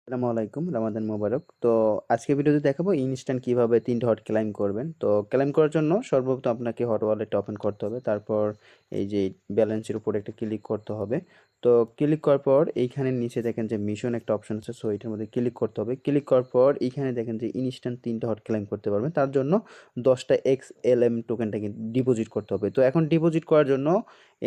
আসসালামু আলাইকুম, রমাদান মোবারক। তো আজকে ভিডিওতে দেখাবো ইনস্ট্যান্ট কিভাবে ৩ টে হট ক্লাইম করবেন। তো ক্লাইম করার জন্য সর্বপ্রথম আপনাকে হট ওয়ালেটটা ওপেন করতে হবে। তারপর এই যে ব্যালেন্সের উপরে একটা ক্লিক করতে হবে। তো ক্লিক করার পর এইখানে নিচে দেখেন যে মিশন একটা অপশন আছে। সো এটার মধ্যে ক্লিক করতে হবে। ক্লিক করার পর এইখানে দেখেন যে ইনস্ট্যান্ট ৩ টা হট ক্লাইম করতে পারবেন। তার জন্য ১০ টা XLM টোকেনটা কিন্তু ডিপোজিট করতে হবে। তো এখন ডিপোজিট করার জন্য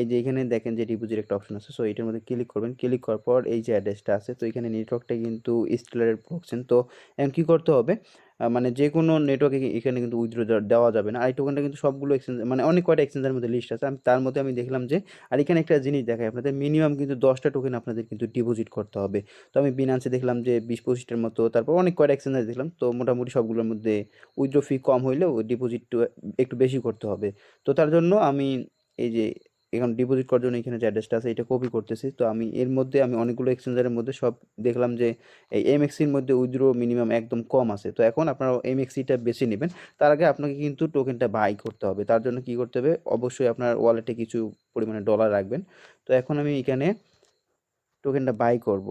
এই যে এখানে দেখেন যে ডিপোজিট একটা অপশন আছে। সো এটার মধ্যে ক্লিক করবেন। ক্লিক করার পর এই যে অ্যাড্রেসটা আছে। তো এখানে নেটওয়ার্কটা কিন্তু স্টেলারের বলছেন। তো এখন কি করতে হবে? মানে যেকোনো নেটওয়ার্কে এখানে কিন্তু উইথড্র দেওয়া যাবে না। আর এই টোকেনটা কিন্তু সবগুলো এক্সচেঞ্জ মানে অনেক কয়টা এক্সচেঞ্জের মধ্যে লিস্ট আছে। তার মধ্যে আমি দেখলাম যে আর এখানে একটা জিনিস দেখাই আপনাদের মিনিমাম কিন্তু ১০ টা টোকেন আপনাদের কিন্তু ডিপোজিট করতে হবে। তো আমি বিনান্সে দেখলাম যে ২০-২৫ টার মতো, তারপর অনেক কয়টা এক্সচেঞ্জে দেখলাম। তো মোটামুটি সবগুলোর মধ্যে উইথড্র ফি কম হইলেও ডিপোজিট একটু বেশি করতে হবে। তো তার জন্য আমি এই যে এখন ডিপোজিট করার জন্য এখানে যে অ্যাড্রেসটা আছে এটা কপি করতেছি। তো আমি এর মধ্যে আমি অনেকগুলো এক্সচেঞ্জারের মধ্যে সব দেখলাম যে এই এমএক্সির মধ্যে উইথড্র মিনিমাম একদম কম আছে। তো এখন আপনারা এমএক্সিটা বেছে নিবেন। তার আগে আপনাকে কিন্তু টোকেনটা বাই করতে হবে। তার জন্য কি করতে হবে? অবশ্যই আপনার ওয়ালেটে কিছু পরিমাণে ডলার রাখবেন। তো এখন আমি এখানে টোকেনটা বাই করব।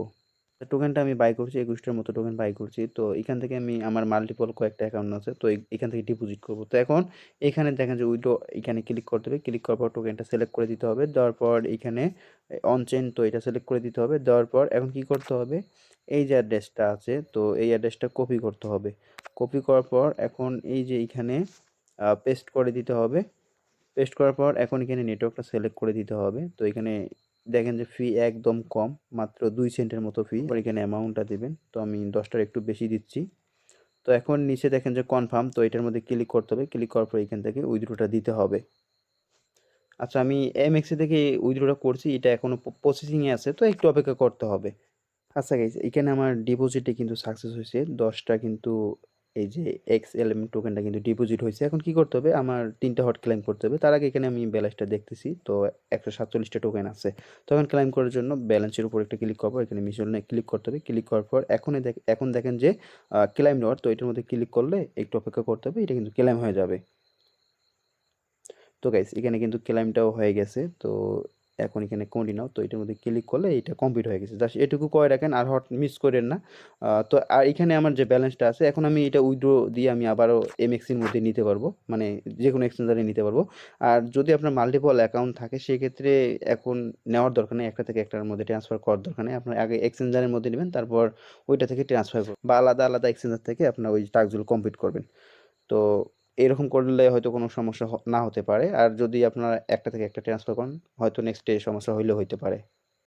তো টোকেনটা আমি বাই করছি ২১ টার মতো টোকেন বাই করছি। তো এখান থেকে আমি আমার মাল্টিপল কয়েকটা অ্যাকাউন্ট আছে। তো এখান থেকে ডিপোজিট করব। তো এখন এখানে দেখেন যে উইথড্র এখানে ক্লিক করতে হবে। ক্লিক করার পর টোকেনটা সিলেক্ট করে দিতে হবে। দেওয়ার পর এখানে অন চেইন তো এটা সিলেক্ট করে দিতে হবে। দেওয়ার পর এখন কি করতে হবে? এই যে অ্যাড্রেসটা আছে তো এই অ্যাড্রেসটা কপি করতে হবে। কপি করার পর এখন এই যে এইখানে পেস্ট করে দিতে হবে। পেস্ট করার পর এখন এখানে নেটওয়ার্কটা সিলেক্ট করে দিতে হবে। তো এখানে দেখেন যে ফি একদম কম, মাত্র ২ সেন্টের মতো ফি। এবার এখানে অ্যামাউন্টটা দিবেন। তো আমি ১০ টার একটু বেশি দিচ্ছি। তো এখন নিচে দেখেন যে কনফার্ম, তো এটার মধ্যে ক্লিক করতে হবে। ক্লিক করার পর এখান থেকে উইথড্রটা দিতে হবে। আচ্ছা আমি এমএক্সি থেকে উইথড্রটা করছি, এটা এখনো প্রসেসিং এ আছে, তো একটু অপেক্ষা করতে হবে। আচ্ছা গাইস, এখানে আমার ডিপোজিটে কিন্তু সাকসেস হয়েছে। ১০ টা কিন্তু এই যে XLM টোকেনটা কিন্তু ডিপোজিট হয়েছে। এখন কি করতে হবে? আমার ৩ টা হট ক্লেইম করতে হবে। তার আগে এখানে আমি ব্যালেন্সটা দেখতেছি। তো ১৪৭ টা টোকেন আছে। তো এখন ক্লেইম করার জন্য ব্যালেন্সের উপর একটা ক্লিক করব। এখানে মিশনে ক্লিক করতে হবে। ক্লিক করার পর এখন দেখেন যে ক্লেইম নাও। তো এটার মধ্যে ক্লিক করলে একটু অপেক্ষা করতে হবে। এটা কিন্তু ক্লেইম হয়ে যাবে। তো গাইস এখানে কিন্তু ক্লেইমটাও হয়ে গেছে। তো এখন এখানে কন্টিনিউ, তো এটার মধ্যে ক্লিক করলে এটা কমপ্লিট হয়ে গেছে। জাস্ট এটুকু করে রাখেন আর হট মিস করেন না। তো আর এখানে আমার যে ব্যালেন্সটা আছে এখন আমি এটা উইথড্র দিয়ে আমি আবারও এমএক্সির মধ্যে নিতে পারবো। মানে যেকোনো এক্সচেঞ্জারে নিতে পারবো। আর যদি আপনার মাল্টিপল অ্যাকাউন্ট থাকে সেক্ষেত্রে এখন নেওয়ার দরকার নেই। একটা থেকে একটার মধ্যে ট্রান্সফার করার দরকার নেই। আপনার আগে এক্সচেঞ্জারের মধ্যে নেবেন, তারপর ওইটা থেকে ট্রান্সফার করবেন বা আলাদা আলাদা এক্সচেঞ্জার থেকে আপনার ওই টাস্কগুলো কমপ্লিট করবেন। তো এরকম করলে হয়তো কোনো সমস্যা না হতে পারে। আর যদি আপনারা একটা থেকে একটা ট্রান্সফার করেন, হয়তো নেক্সট ডে সমস্যা হইলেও হইতে পারে।